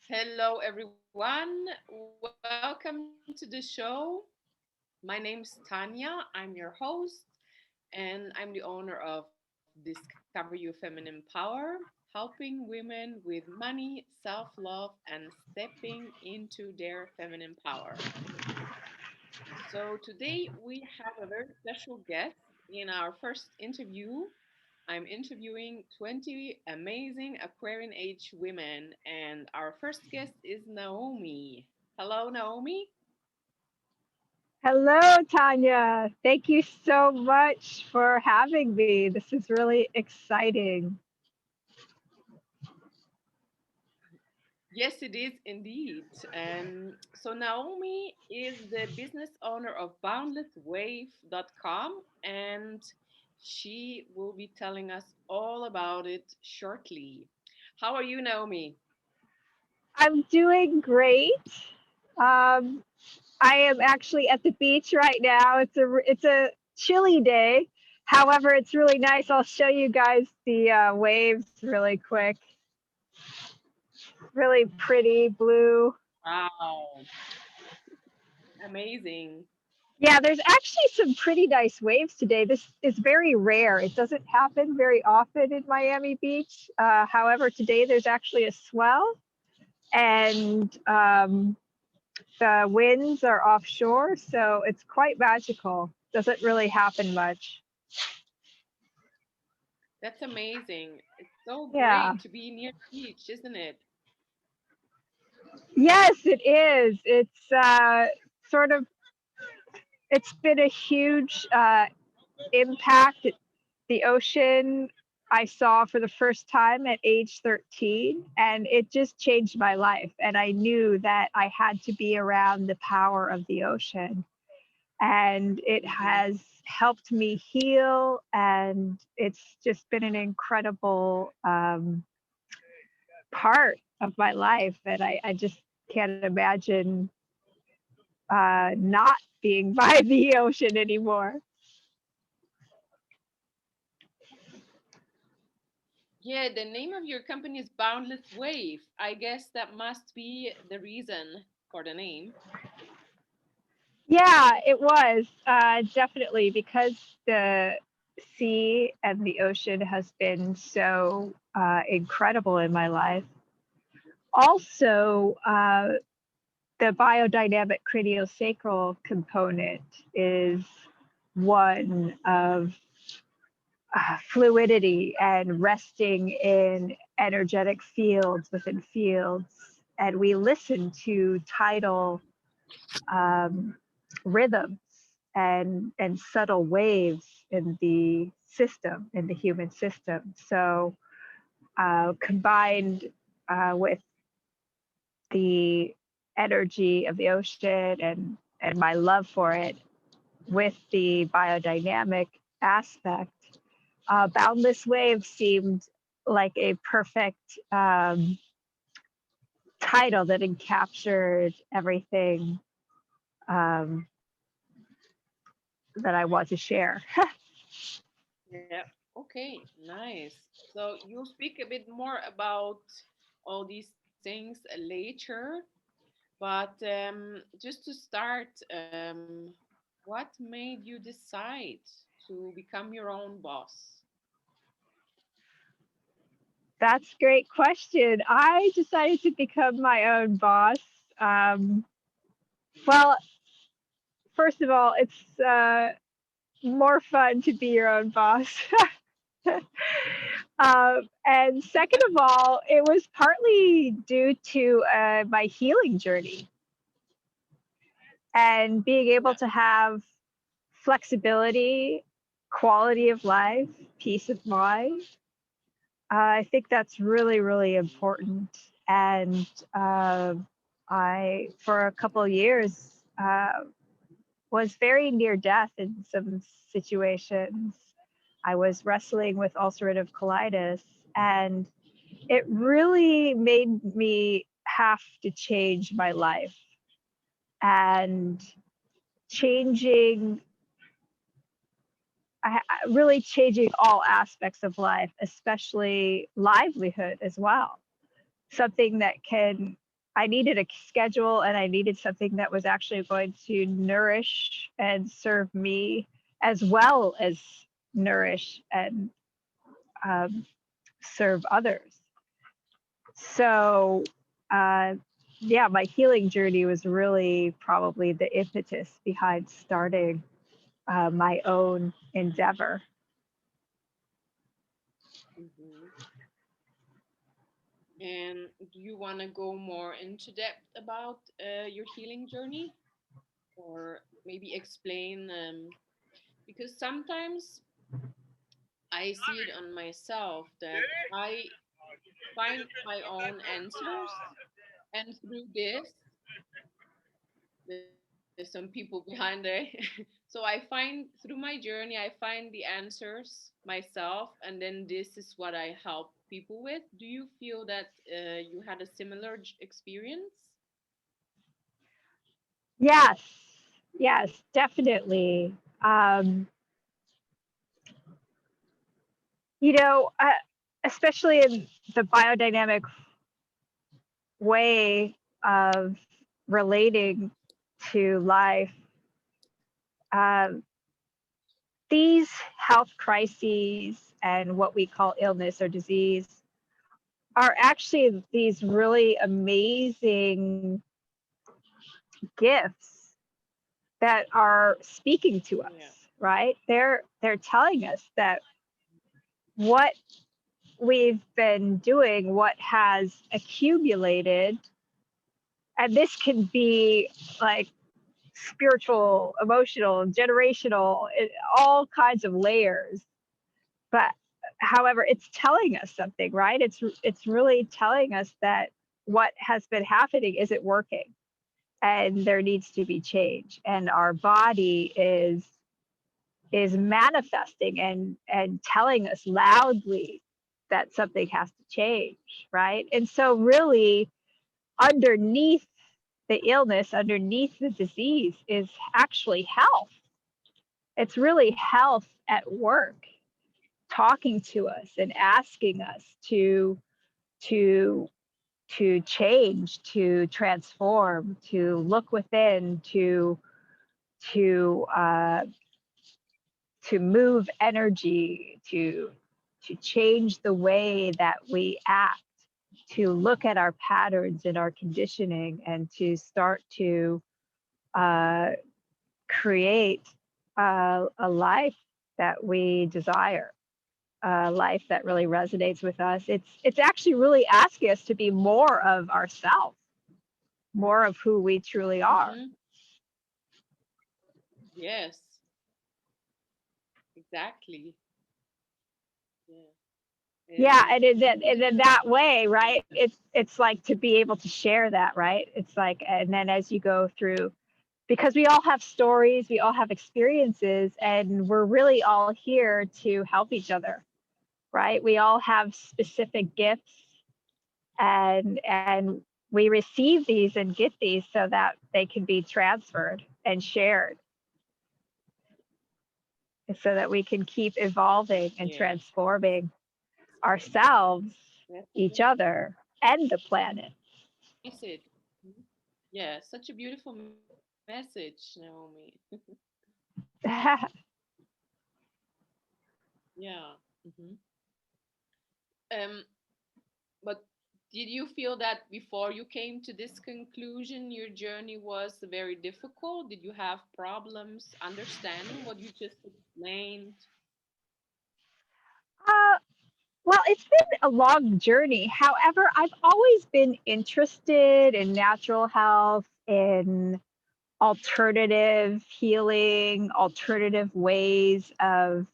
Hello, everyone. Welcome to the show. My name's Tanya. I'm your host, and I'm the owner of Discover Your Feminine Power, helping women with money, self love, and stepping into their feminine power. So, today we have a very special guest in our first interview. I'm interviewing 20 amazing Aquarian age women, and our first guest is Naomi. Hello, Naomi. Hello, Tanya. Thank you so much for having me. This is really exciting. Yes, it is indeed. So Naomi is the business owner of boundlesswave.com, and she will be telling us all about it shortly. How are you, Naomi? I'm doing great. Um, I am actually at the beach right now. It's a chilly day. However, it's really nice. I'll show you guys the waves really quick. Really pretty blue. Wow, amazing. Yeah, there's actually some pretty nice waves today. This is very rare. It doesn't happen very often in Miami Beach. However, today there's actually a swell, and the winds are offshore, so it's quite magical. Doesn't really happen much. That's amazing. It's so Yeah. great to be near the beach, isn't it? Yes, it is. It's sort of. It's been a huge impact. The ocean I saw for the first time at age 13, and it just changed my life. And I knew that I had to be around the power of the ocean. And it Mhm. has helped me heal, and it's just been an incredible part of my life. And I just can't imagine not being by the ocean anymore. Yeah, the name of your company is Boundless Wave. I guess that must be the reason for the name. Yeah, it was definitely because the sea and the ocean has been so incredible in my life. Also, the biodynamic craniosacral component is one of fluidity and resting in energetic fields within fields. And we listen to tidal um, rhythms and subtle waves in the system, in the human system. So combined with the energy of the ocean and my love for it with the biodynamic aspect, Boundless Wave seemed like a perfect title that encaptured everything um, that I want to share. Yeah. Okay, nice. So you'll speak a bit more about all these things later, but just to start, what made you decide to become your own boss? That's a great question. I decided to become my own boss. Um, well, first of all, it's more fun to be your own boss. And second of all, it was partly due to my healing journey and being able Yeah. to have flexibility, quality of life, peace of mind. I think that's really, really important. And for a couple of years, was very near death in some situations. I was wrestling with ulcerative colitis, and it really made me have to change my life and changing, really changing all aspects of life, especially livelihood as well. Something that can I needed a schedule, and I needed something that was actually going to nourish and serve me as well as nourish and um, serve others. So, uh, yeah, my healing journey was really probably the impetus behind starting my own endeavor. Hmm. And do you want to go more into depth about your healing journey, or maybe explain? Because sometimes I see it on myself that I find my own answers, and through this, there's some people behind there. So I find through my journey, I find the answers myself, and then this is what I help people with. Do you feel that you had a similar experience? Yes, yes, definitely. You know, especially in the biodynamic way of relating to life, um, these health crises and what we call illness or disease are actually these really amazing gifts that are speaking to Yeah. us, right? They're telling us that what we've been doing, what has accumulated, and this can be like spiritual, emotional, generational, all kinds of layers. But however, it's telling us something, right? It's really telling us that what has been happening isn't working, and there needs to be change. And our body is manifesting and telling us loudly that something has to change, right? And so really underneath the illness, underneath the disease is actually health. It's really health at work, talking to us and asking us to to change, to transform, to look within, to to move energy, to change the way that we act, to look at our patterns and our conditioning, and to start to uh, create a life that we desire, a life that really resonates with us. It's actually really asking us to be more of ourselves, more of who we truly are. Mm-hmm. Yes, exactly. Yeah. Yeah, And and in that way, right? It's like to be able to share that, right? It's like, and then as you go through, because we all have stories, we all have experiences, and we're really all here to help each other, right? We all have specific gifts, and we receive these and get these so that they can be transferred and shared, so that we can keep evolving and yes, transforming ourselves, that's a each other, and the planet. message. Mhm. Yeah, such a beautiful message, Naomi. Yeah. Hmm. Um, but did you feel that before you came to this conclusion, your journey was very difficult? Did you have problems understanding what you just explained? uh, well, it's been a long journey. However, I've always been interested in natural health, in alternative healing, alternative ways of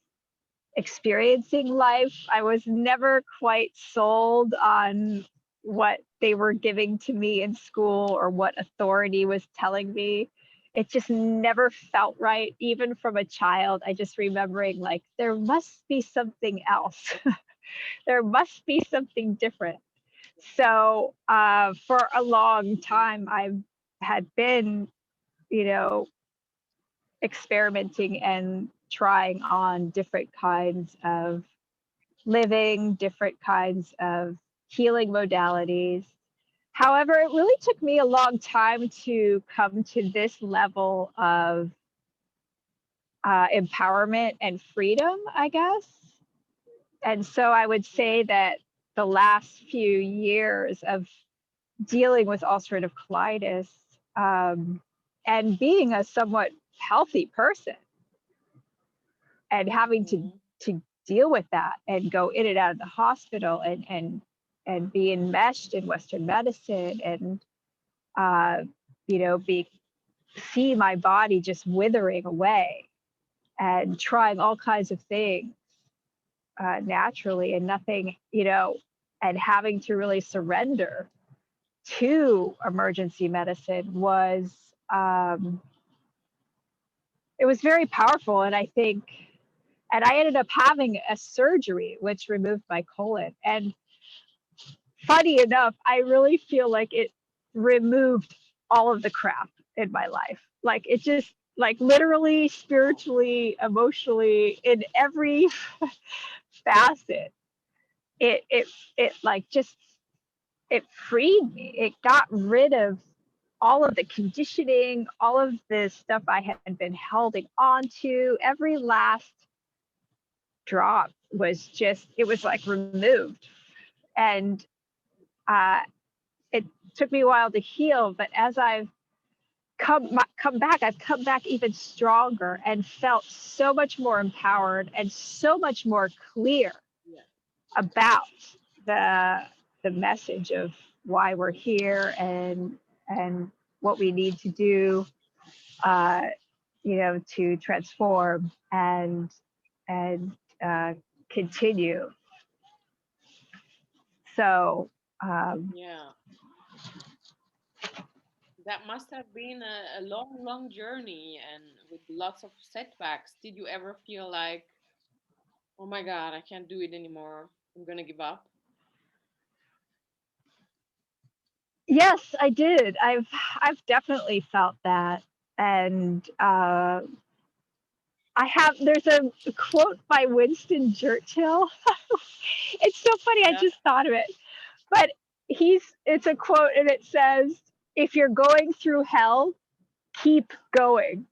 experiencing life. I was never quite sold on what they were giving to me in school or what authority was telling me. It just never felt right, even from a child. I just remembering like there must be something else. There must be something different. So for a long time, I had been, you know, experimenting and trying on different kinds of living, different kinds of healing modalities. However, it really took me a long time to come to this level of empowerment and freedom, I guess. And so I would say that the last few years of dealing with ulcerative colitis, and being a somewhat healthy person and having Mm-hmm. to deal with that and go in and out of the hospital and be enmeshed in Western medicine and uh, be see my body just withering away and trying all kinds of things naturally and nothing, and having to really surrender to emergency medicine um, it was very powerful. And I think, and I ended up having a surgery which removed my colon. And funny enough, I really feel like it removed all of the crap in my life. Like it just, like literally, spiritually, emotionally, in every facet. It like just it freed me. It got rid of all of the conditioning, all of the stuff I had been holding on to. Every last drop was just, it was like removed. And uh, it took me a while to heal, but as I've come back, I've come back even stronger and felt so much more empowered and so much more clear Yeah. about the the message of why we're here and what we need to do, uh, to transform and continue. So Yeah. That must have been a long, long journey and with lots of setbacks. Did you ever feel like, oh my God, I can't do it anymore. I'm gonna give up? yes, I did. I've definitely felt that, and there's a quote by Winston Churchill. It's so funny. I Yeah. just thought of it, but it's a quote, and it says, "If you're going through hell, keep going."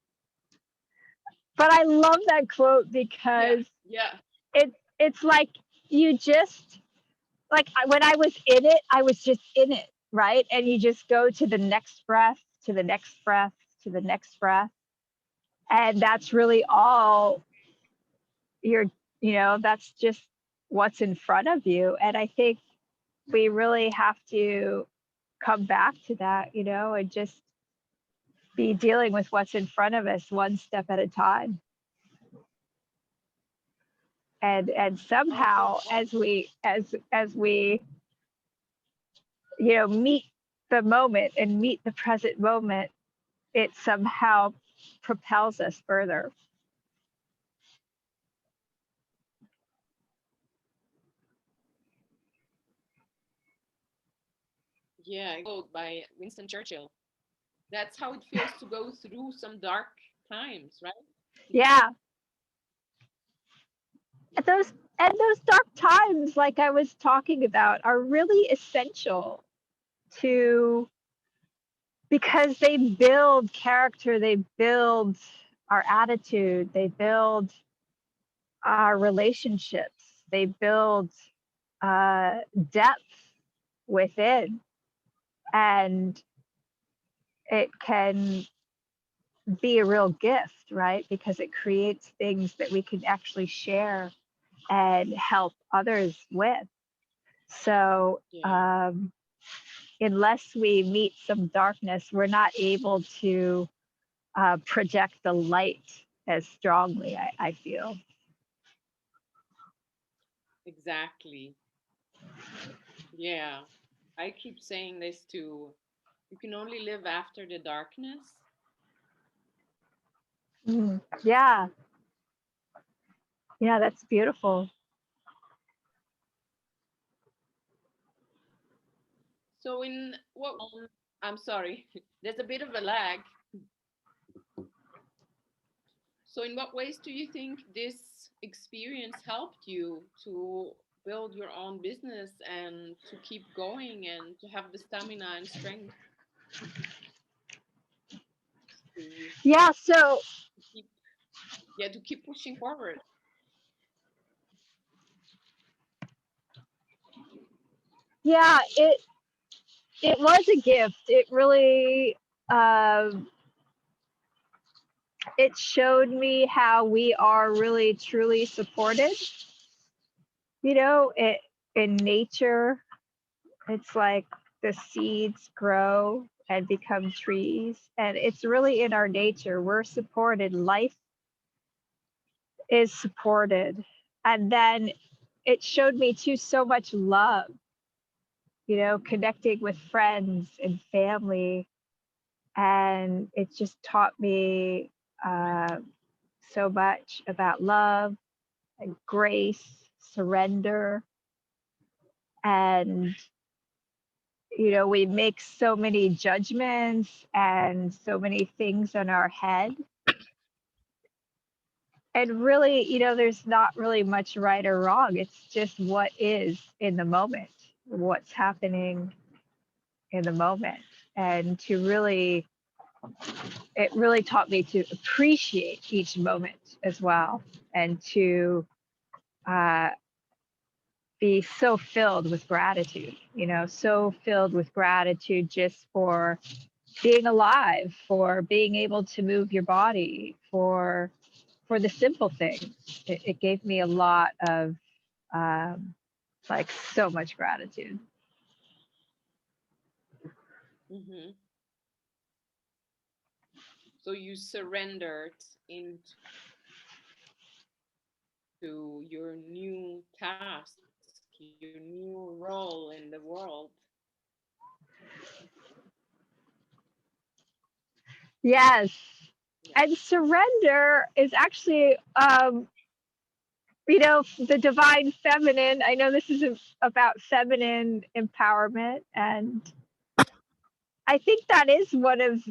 But I love that quote Yeah. because Yeah. it's like you just like when I was in it, I was just in it, right? And you just go to the next breath, to the next breath, to the next breath, and that's really all you're, that's just what's in front of you. And I think we really have to come back to that, and just be dealing with what's in front of us one step at a time. And somehow as we meet the moment and meet the present moment, it somehow propels us further. Yeah. Quote by Winston Churchill. That's how it feels to go through some dark times, right? Yeah. And those dark times, like I was talking about, are really essential to because they build character, they build our attitude, they build our relationships, they build uh, depth within, and it can be a real gift, right? Because it creates things that we can actually share and help others with. So, Yeah. unless we meet some darkness, we're not able to project the light as strongly, I feel. Exactly. Yeah. I keep saying this too. You can only live after the darkness. Yeah, yeah, that's beautiful. So, in what, I'm sorry, there's a bit of a lag. So, in what ways do you think this experience helped you to build your own business and to keep going and to have the stamina and strength to Yeah, so keep, yeah, to keep pushing forward. yeah, it was a gift. It really um it showed me how we are really truly supported, it in nature. It's like the seeds grow and become trees, and it's really in our nature. We're supported. Life is supported. And then it showed me too so much love, connecting with friends and family. And it just taught me uh, so much about love and grace, surrender. And, we make so many judgments and so many things in our head. And really, there's not really much right or wrong. It's just what is in the moment, what's happening in the moment. And it really taught me to appreciate each moment as well, and to uh, be so filled with gratitude, so filled with gratitude just for being alive, for being able to move your body, for the simple things. It gave me a lot of um, like so much gratitude. Hmm. So you surrendered into your new task, your new role in the world. Yes. Yeah. And surrender is actually, the divine feminine. I know this is about feminine empowerment. And I think that is one of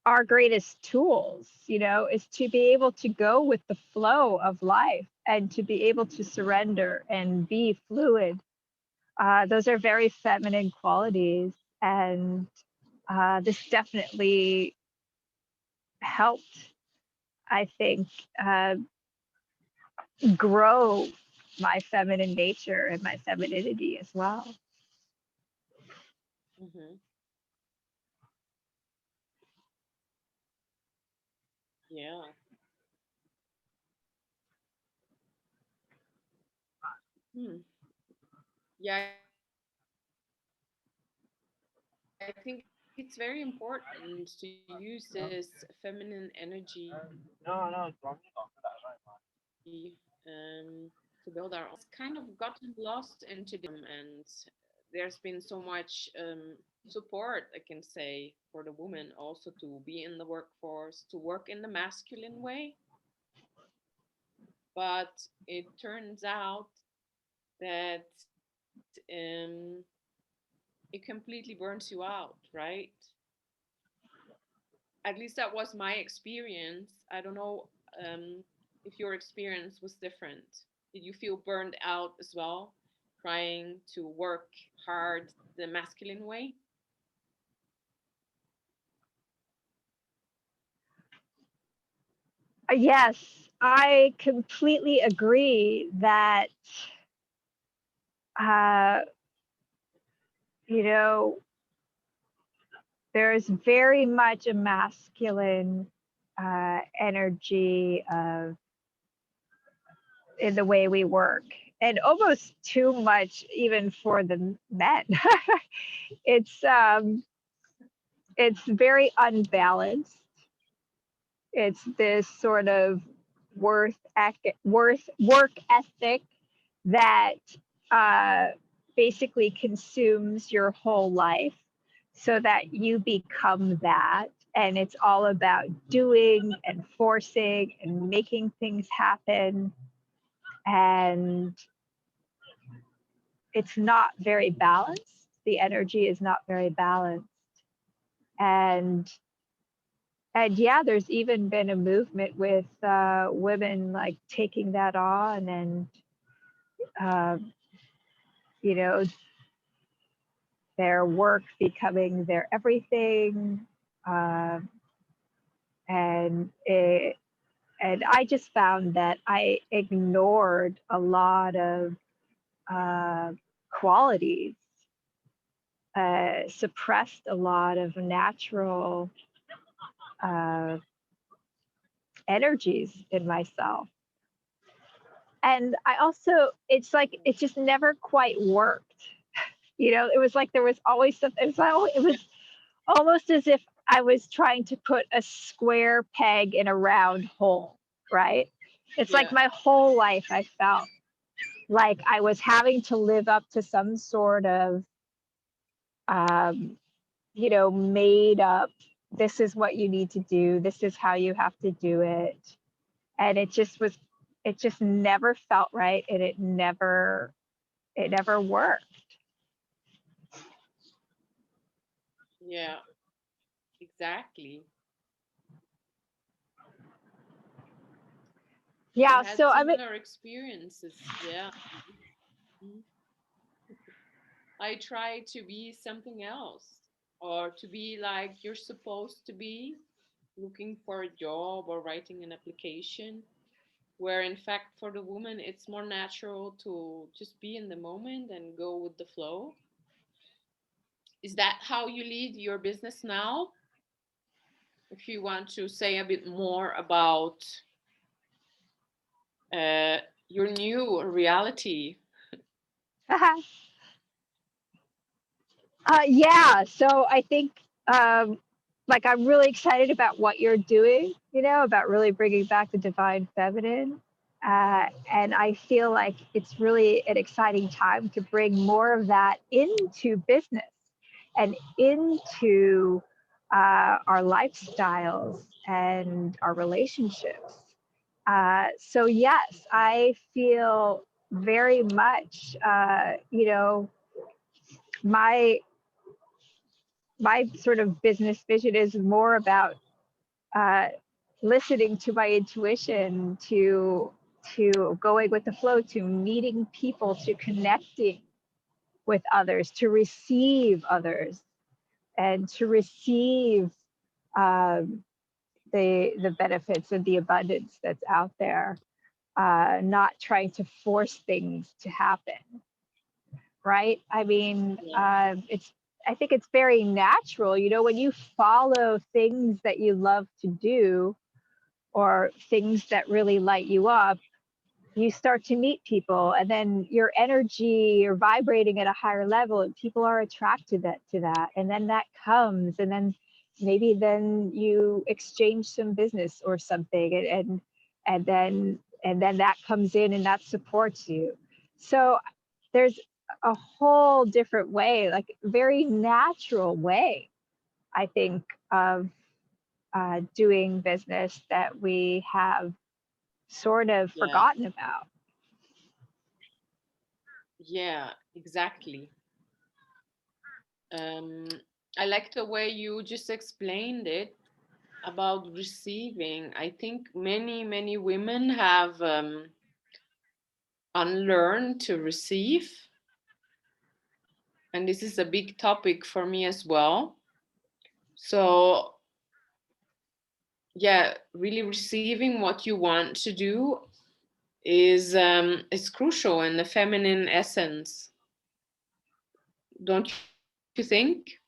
our greatest tools, is to be able to go with the flow of life and to be able to surrender and be fluid. Those are very feminine qualities. And this definitely helped, I think, grow my feminine nature and my femininity as well. Hmm. Yeah. Hmm. Yeah, I think it's very important to use this feminine energy to build our own business because it's kind of gotten lost into this and there's been so much support, I can say, for the woman also to be in the workforce, to work in the masculine way. But it turns out that it completely burns you out, right? At least that was my experience. I don't know if your experience was different. Did you feel burned out as well, trying to work hard the masculine way? Yes, I completely agree that, uh, you know, there's very much a masculine energy of in the way we work, and almost too much even for the men. it's it's very unbalanced. It's this sort of work ethic that uh, basically consumes your whole life, so that you become that. And it's all about doing and forcing and making things happen. And it's not very balanced. The energy is not very balanced. And yeah, there's even been a movement with women like taking that on and um, you know, their work becoming their everything. Um, and it, and I just found that I ignored a lot of uh, qualities, suppressed a lot of natural uh, energies in myself. And I also, it's like, it just never quite worked. It was like there was always something, it was almost as if I was trying to put a square peg in a round hole, right? It's like Yeah. my whole life I felt like I was having to live up to some sort of, um, made up, this is what you need to do, this is how you have to do it. And it just never felt right. And it never worked. Yeah, exactly. I Yeah. had So I mean, similar experiences. Yeah. Mhm. I try to be something else, or to be like you're supposed to be, looking for a job or writing an application, where in fact for the woman it's more natural to just be in the moment and go with the flow. Is that how you lead your business now? If you want to say a bit more about uh, your new reality. yeah. So I think, um, like, I'm really excited about what you're doing, about really bringing back the divine feminine. And I feel like it's really an exciting time to bring more of that into business and into our lifestyles and our relationships. So, yes, I feel very much, my my sort of business vision is more about uh, listening to my intuition, to going with the flow, to meeting people, to connecting with others, to receive others, and to receive um, the benefits and the abundance that's out there. Not trying to force things to happen, right? I mean, Yeah. I think it's very natural, when you follow things that you love to do or things that really light you up, you start to meet people, and then your energy, you're vibrating at a higher level, and people are attracted to that, and then that comes, and then maybe then you exchange some business or something, and then that comes in and that supports you. So there's a whole different way, like very natural way, I think, of doing business that we have sort of Yeah. forgotten about. Yeah, exactly. Um, I like the way you just explained it about receiving. I think many women have unlearned to receive, and this is a big topic for me as well. So, yeah, really receiving what you want to do is crucial in the feminine essence, don't you think?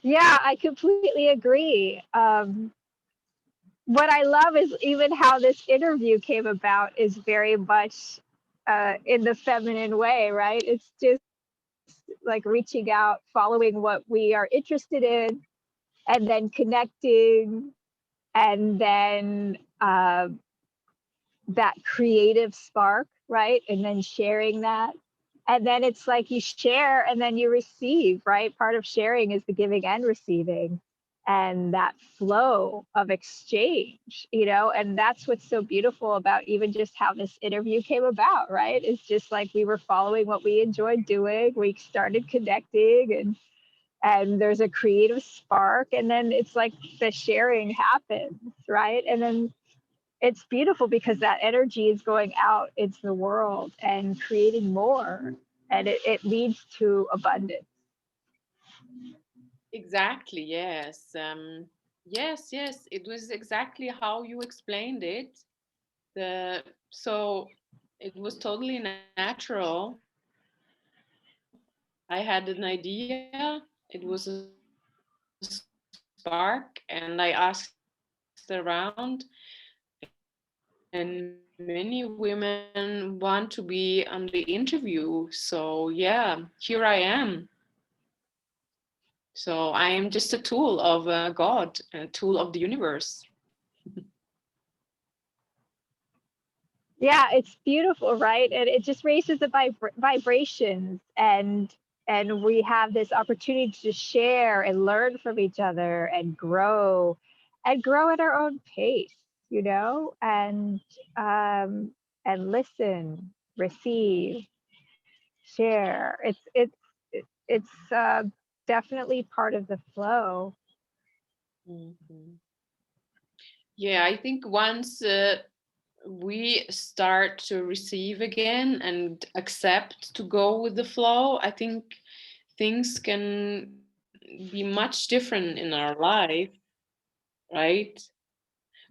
Yeah, I completely agree. What I love is even how this interview came about is very much in the feminine way, right? It's just like reaching out, following what we are interested in, and then connecting, and then that creative spark, right? And then sharing that. And then it's like you share and then you receive, right? Part of sharing is the giving and receiving, and that flow of exchange, and that's what's so beautiful about even just how this interview came about, right? It's just like we were following what we enjoyed doing. We started connecting, and there's a creative spark, and then it's like the sharing happens, right? And then it's beautiful because that energy is going out into the world and creating more, and it leads to abundance. Exactly, yes. Yes, it was exactly how you explained it. So it was totally natural. I had an idea. It was a spark, and I asked around, and many women want to be on the interview. So yeah, here I am. So I am just a tool of God, a tool of the universe. Yeah, it's beautiful, right? And it just raises the vibrations, and we have this opportunity to share and learn from each other and grow at our own pace, you know, and listen, receive, share. It's definitely part of the flow. Mhm. Yeah, I think once we start to receive again and accept to go with the flow, I think things can be much different in our life, right?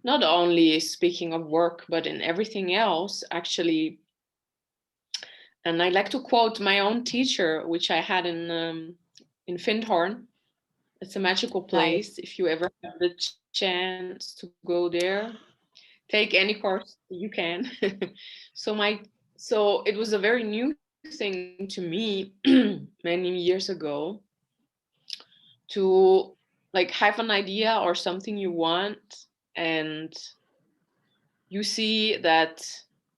Not only speaking of work, but in everything else, actually. And I like to quote my own teacher, which I had in Findhorn. It's a magical Nice. place. If you ever have the chance to go there, take any course you can. so my so it was a very new thing to me many years ago to like have an idea or something you want, and you see that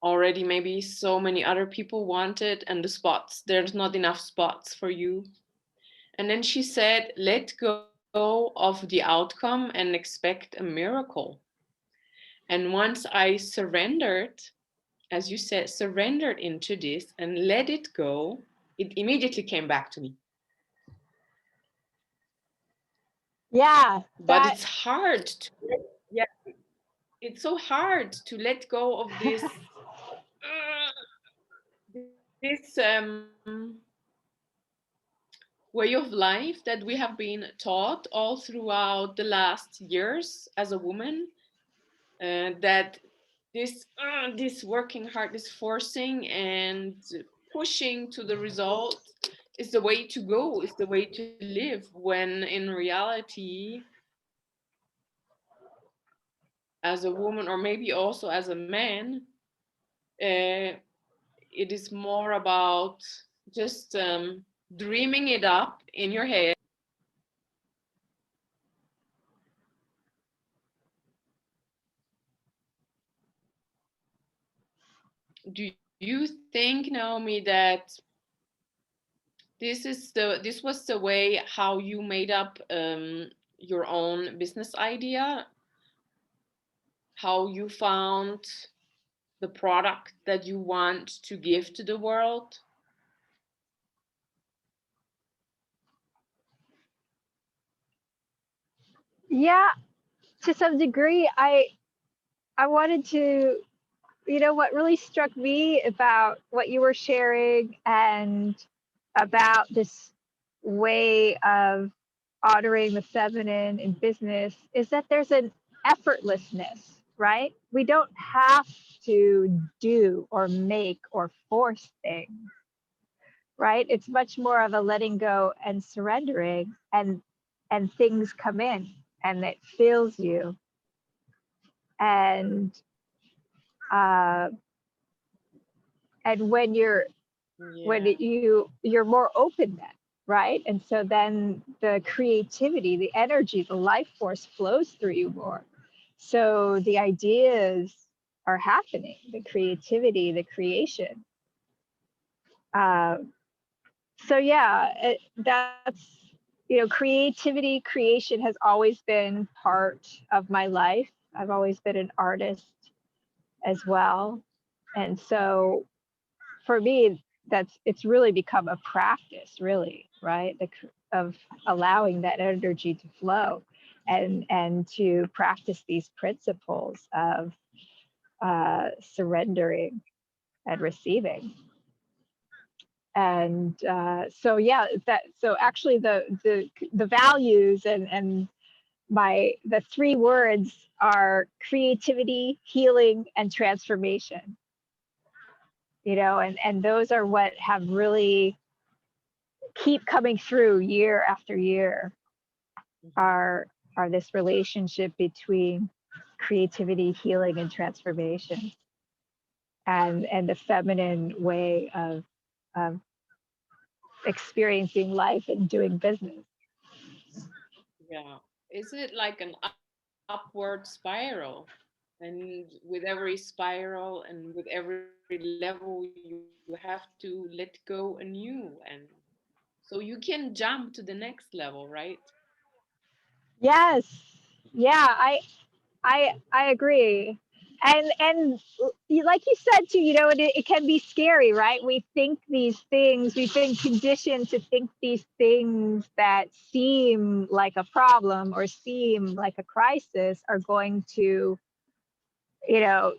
already maybe so many other people want it, and there's not enough spots for you. And then she said, let go of the outcome and expect a miracle. And once I surrendered, as you said, surrendered into this and let it go, it immediately came back to me. Yeah, But that it's hard to, yeah, it's so hard to let go of this way of life that we have been taught all throughout the last years as a woman, that this working hard, this forcing and pushing to the result is the way to go, is the way to live, when in reality, as a woman or maybe also as a man, uh, it is more about just dreaming it up in your head. Do you think, Naomi, that this was the way how you made up your own business idea, how you found the product that you want to give to the world? yeah, to some degree, I wanted to, you know, what really struck me about what you were sharing and about this way of honoring the feminine in business is that there's an effortlessness, right? We don't have to do or make or force things, right? It's much more of a letting go and surrendering, and things come in and it fills you, and uh, and when Yeah. you're more open then, right? And so then the creativity, the energy, the life force flows through you more, so the ideas are happening, the creativity, the creation. uh, so yeah, that's, you know, creativity, creation has always been part of my life. I've always been an artist as well, and so for me, that's, it's really become a practice, really, right? Of allowing that energy to flow, and to practice these principles of surrendering and receiving. And so yeah, that so actually the values and the three words are creativity, healing, and transformation. And those are what have really keep coming through year after year, Mhm. are this relationship between creativity, healing, and transformation, and the feminine way of experiencing life and doing business. Yeah. Is it like an upward spiral? And with every spiral and with every level, you have to let go anew. And so you can jump to the next level, right? Yes, yeah, I agree. And like you said too, it can be scary, right? We think these things, we've been conditioned to think these things that seem like a problem or seem like a crisis are going you know,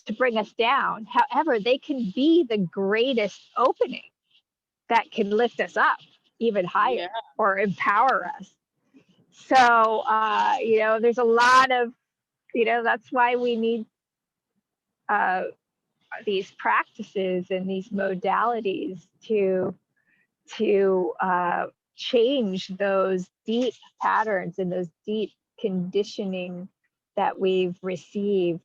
to bring us down. However, they can be the greatest opening that can lift us up even higher Yeah. or empower us. So, there's a lot of, that's why we need uh, these practices and these modalities to change those deep patterns and those deep conditioning that we've received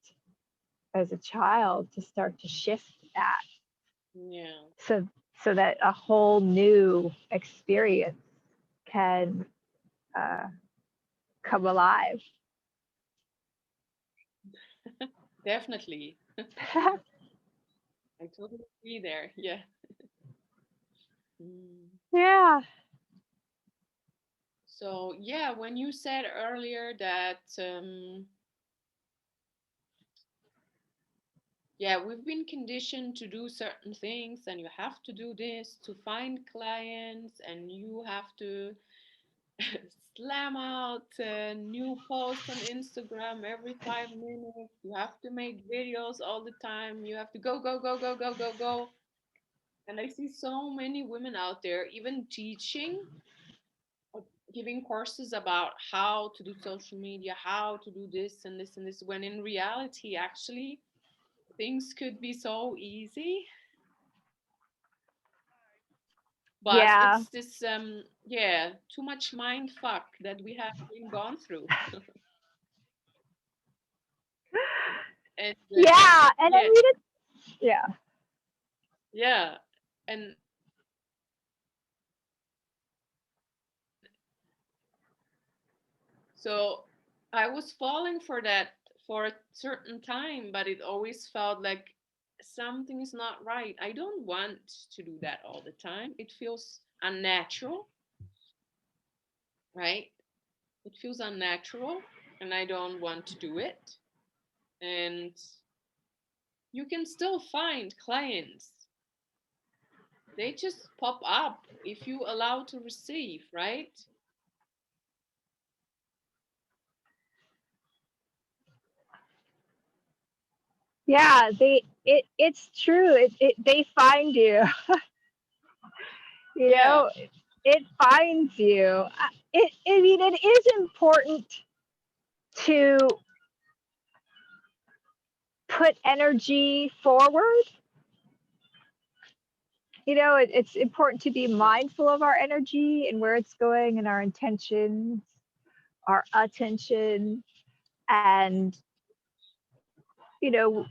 as a child, to start to shift that, Yeah. so that a whole new experience can uh, come alive. Definitely. I totally agree there. Yeah. Mm. Yeah. So, yeah, when you said earlier that, yeah, we've been conditioned to do certain things, and you have to do this to find clients, and you have to slam out new posts on Instagram every 5 minutes. You have to make videos all the time. You have to go, go, go, go, go, go, go. And I see so many women out there even teaching, or giving courses about how to do social media, how to do this and this and this, when in reality, actually, things could be so easy. But Yeah. it's this, yeah, too much mind fuck that we have been gone through. And Yeah. And I yeah, mean, yeah. yeah. And so I was falling for that for a certain time, but it always felt like something is not right. I don't want to do that all the time. It feels unnatural, right? It feels unnatural, and I don't want to do it. And you can still find clients, they just pop up if you allow to receive, right? Yeah, it's true. They find you. you Yeah. know, it finds you. I mean, it is important to put energy forward. It's important to be Yeah. mindful of our energy and where it's going and our intentions, our attention, and you know,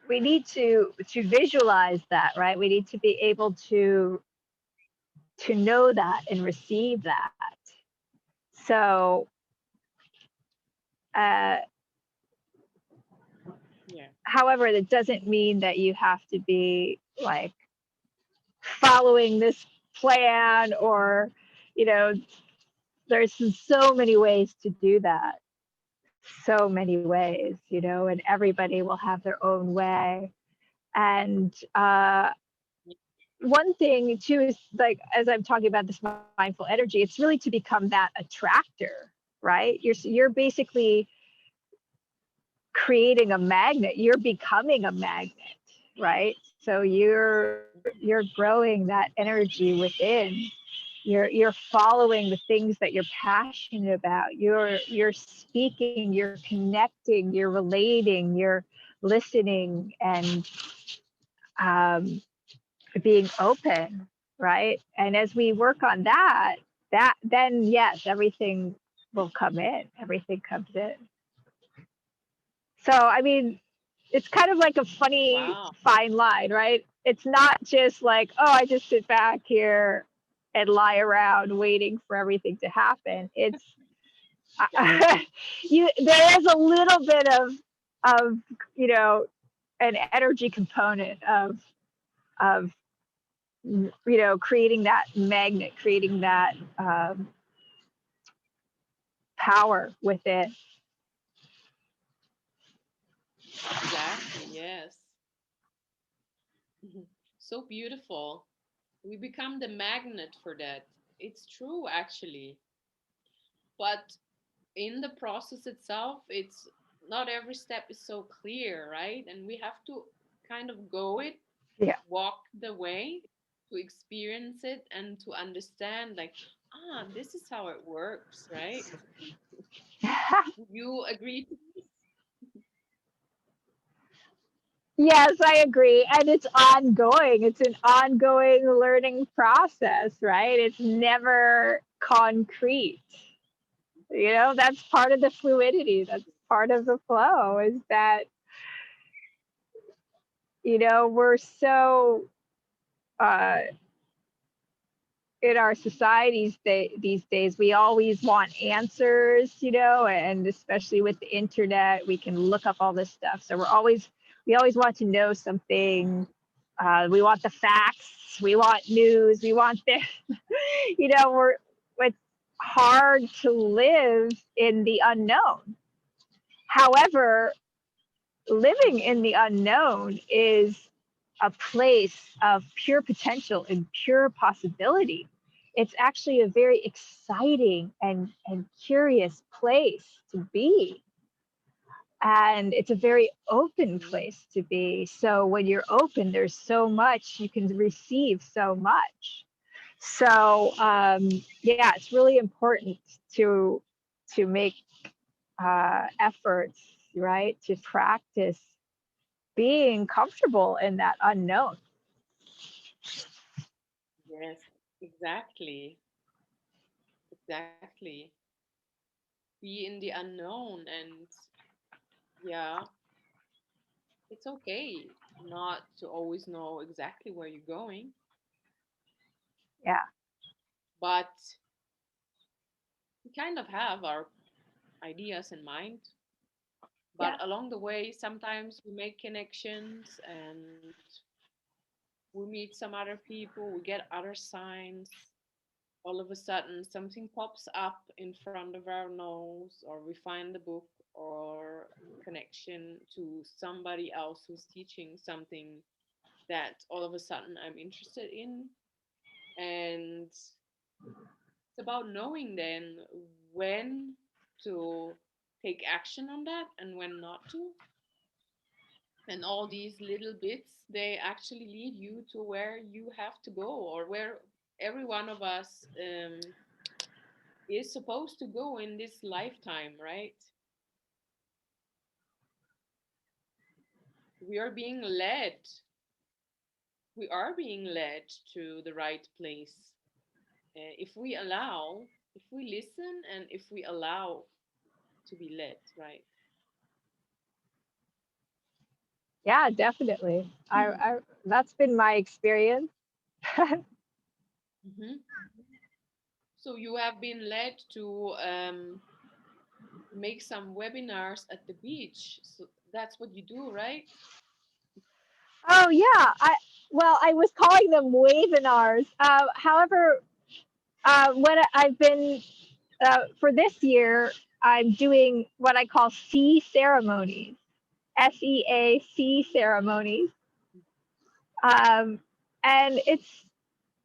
we need to visualize that, right? We need to be able to know that and receive that. So, uh, Yeah. however, that doesn't mean that you have to be like following this plan, or you know there's so many ways to do that, so many ways, and everybody will have their own way. And one thing too is, like, as I'm talking about this mindful energy, it's really to become that attractor, right? You're basically creating a magnet. You're becoming a magnet, right? So you're growing that energy within. You're following the things that you're passionate about. You're speaking, you're connecting, you're relating, you're listening, and um, being open, right? And as we work on that, then yes, everything will come in. Everything comes in. So I mean, it's kind of like a funny Wow. fine line, right? It's not just like, oh, I just sit back here and lie around waiting for everything to happen. It's there is a little bit of you know an energy component of creating that magnet, creating that power within. Exactly. Yes. Mhm. So beautiful. We become the magnet for that. It's true, actually. But in the process itself, it's not every step is so clear, right? And we have to kind of go it, Yeah. walk the way to experience it and to understand, like, this is how it works, right? Would you agree to this? Yes, I agree. And it's ongoing. It's an ongoing learning process, right? It's never concrete. That's part of the fluidity. That's part of the flow is that, we're so uh, in our societies these days, we always want answers, and especially with the internet, we can look up all this stuff. So we always want to know something. We want the facts. We want news. We want this. It's hard to live in the unknown. However, living in the unknown is a place of pure potential and pure possibility. It's actually a very exciting and curious place to be. And it's a very open Mhm. place to be. So when you're open, there's so much, you can receive so much. So yeah, it's really important to make efforts, right, to practice being comfortable in that unknown. Yes, exactly. Exactly. Be in the unknown, and yeah, it's okay not to always know exactly where you're going, Yeah, but we kind of have our ideas in mind. But yeah, along the way, sometimes we make connections and we meet some other people, we get other signs. All of a sudden, something pops up in front of our nose, or we find a book or connection to somebody else who's teaching something that all of a sudden I'm interested in. And it's about knowing then when to take action on that and when not to. And all these little bits, they actually lead you to where you have to go, or where every one of us is supposed to go in this lifetime, right? We are being led. We are being led to the right place. If we allow, if we listen, and if we allow to be led, right? yeah, definitely. I That's been my experience. Mhm. So you have been led to make some webinars at the beach. So that's what you do, right? Oh yeah, I was calling them webinars. However, what I've been for this year, I'm doing what I call C ceremonies, SEAC ceremonies, um, and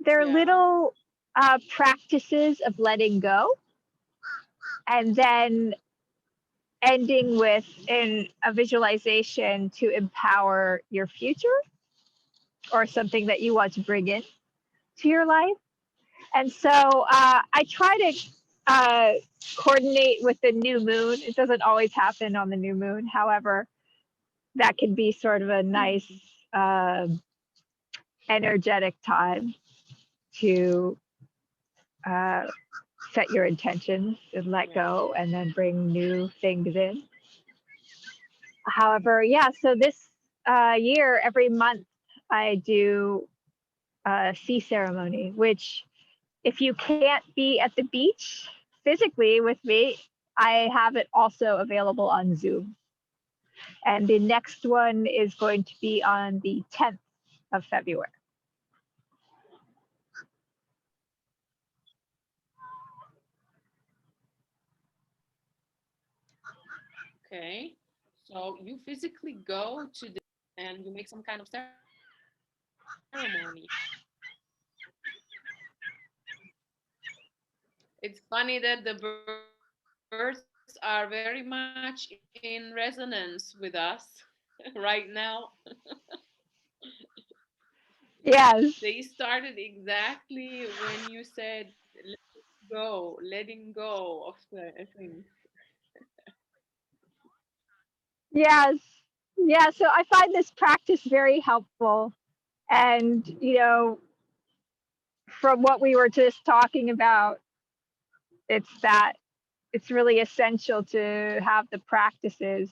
they're Yeah. little practices of letting go, and then ending with a visualization to empower your future or something that you want to bring in to your life. And so I try to coordinate with the new moon. It doesn't always happen on the new moon. However, that can be sort of a nice uh, energetic time to uh, set your intentions and let go and then bring new things in. However, yeah, so this year, every month, I do a sea ceremony, which if you can't be at the beach physically with me, I have it also available on Zoom. And the next one is going to be on the 10th of February. Okay. So you physically go to the and you make some kind of ceremony. It's funny that the birds are very much in resonance with us right now. Yes. They started exactly when you said letting go of the things. Yes. Yeah. So I find this practice very helpful. And, from what we were just talking about, it's that it's really essential to have the practices,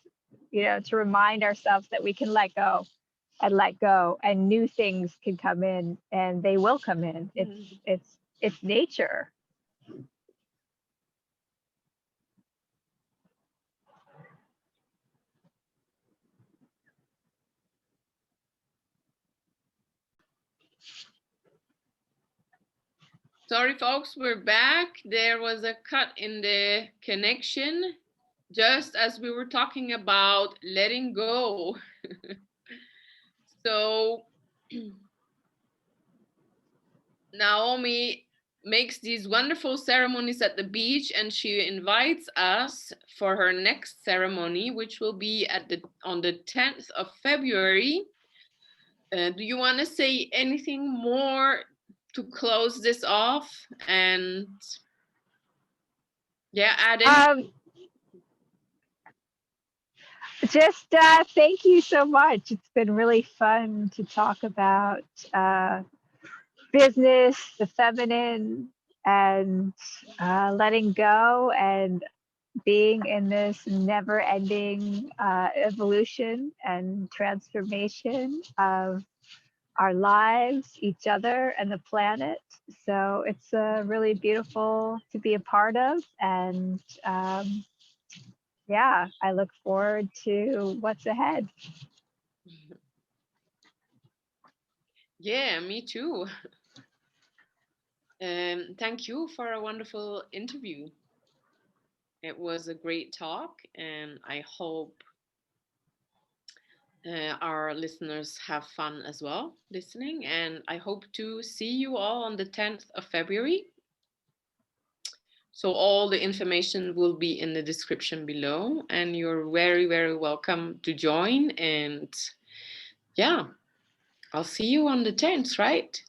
to remind ourselves that we can let go and new things can come in and they will come in. It's nature. Sorry, folks, we're back. There was a cut in the connection just as we were talking about letting go. So, Naomi makes these wonderful ceremonies at the beach, and she invites us for her next ceremony, which will be on the 10th of February. Do you want to say anything more to close this off? And yeah, add in. Just thank you so much. It's been really fun to talk about business, the feminine, and letting go and being in this never ending evolution and transformation of our lives, each other, and the planet. So it's really beautiful to be a part of. And yeah, I look forward to what's ahead. Yeah, me too. Thank you for a wonderful interview. It was a great talk, and I hope our listeners have fun as well listening. And I hope to see you all on the 10th of February. So, all the information will be in the description below, and you're very, very welcome to join. And yeah, I'll see you on the 10th, right?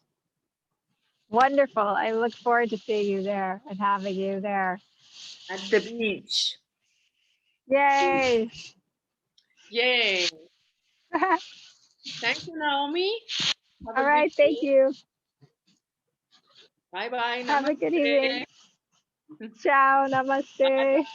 Wonderful. I look forward to seeing you there and having you there. At the beach. Yay. Yay. Thank you, Naomi. Have All a good right. Thank day. you. Bye bye. Have a good evening. Namaste. Ciao. Namaste.